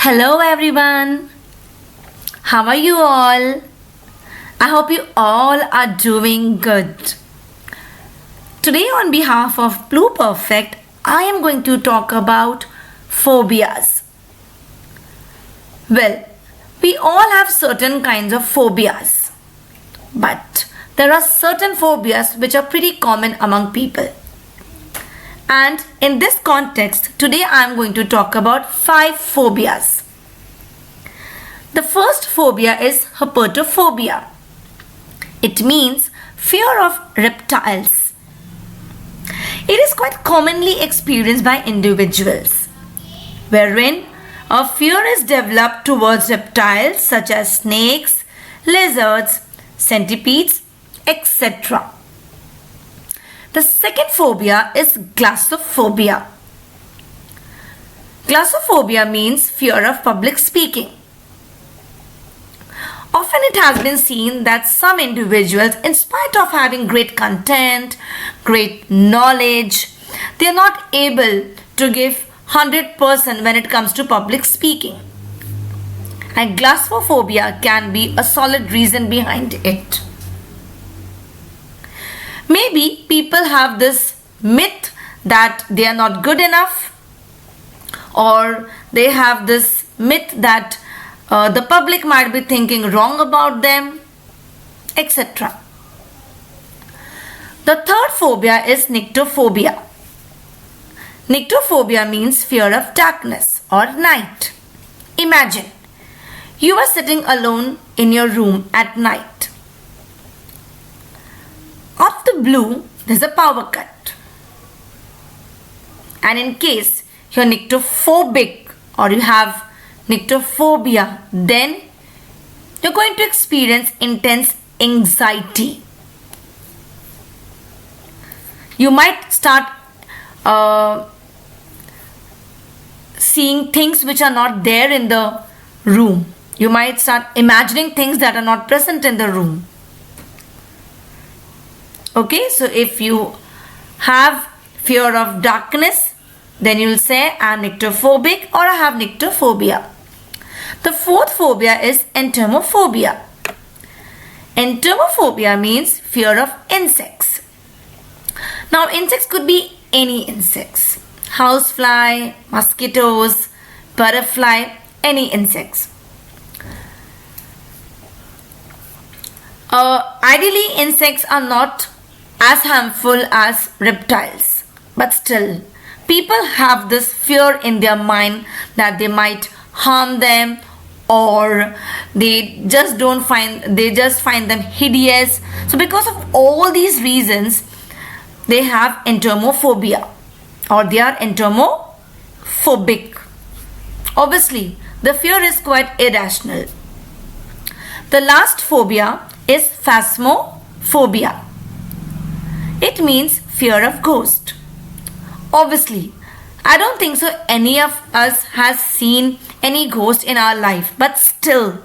Hello everyone. How are you all? I hope you all are doing good. Today on behalf of Blue Perfect, I am going to talk about phobias. Well, we all have certain kinds of phobias. But there are certain phobias which are pretty common among people. And in this context, today I am going to talk about 5 phobias. The first phobia is herpetophobia. It means fear of reptiles. It is quite commonly experienced by individuals, wherein a fear is developed towards reptiles such as snakes, lizards, centipedes, etc. The second phobia is glossophobia. Glossophobia means fear of public speaking. Often it has been seen that some individuals, in spite of having great content, great knowledge, they are not able to give 100% when it comes to public speaking. And glossophobia can be a solid reason behind it. Maybe people have this myth that they are not good enough, or they have this myth that the public might be thinking wrong about them, etc. The third phobia is nyctophobia. Nyctophobia means fear of darkness or night. Imagine you are sitting alone in your room at night. Out of the blue, there's a power cut. And in case you're nyctophobic or you have nyctophobia, then you're going to experience intense anxiety. You might start seeing things which are not there in the room. You might start imagining things that are not present in the room. Okay, so if you have fear of darkness, then you will say I'm nyctophobic or I have nyctophobia. The fourth phobia is entomophobia. Entomophobia means fear of insects. Now, insects could be any insects. Housefly, mosquitoes, butterfly, any insects. Ideally, insects are not as harmful as reptiles, but still, people have this fear in their mind that they might harm them, or they just find them hideous. So because of all these reasons, they have entomophobia, or they are entomophobic. Obviously, the fear is quite irrational. The last phobia is phasmophobia. It means fear of ghost. Obviously, I don't think so any of us has seen any ghost in our life, but still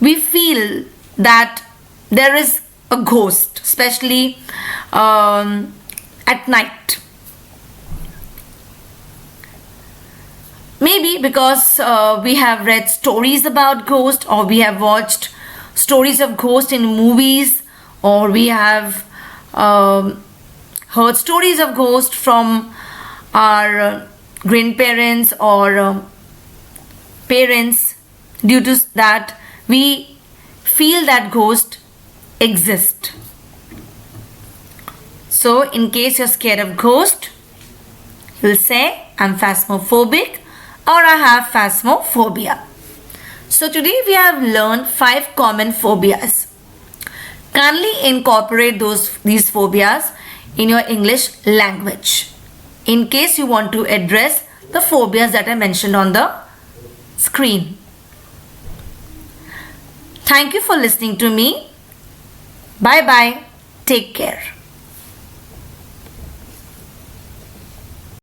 we feel that there is a ghost, especially at night. Maybe because we have read stories about ghosts, or we have watched stories of ghosts in movies, or we have heard stories of ghosts from our grandparents or parents. Due to that, we feel that ghosts exist. So in case you're scared of ghosts, you'll say I'm phasmophobic or I have phasmophobia. So today we have learned 5 common phobias. Kindly incorporate these phobias in your English language, in case you want to address the phobias that I mentioned on the screen. Thank you for listening to me. Bye bye. Take care.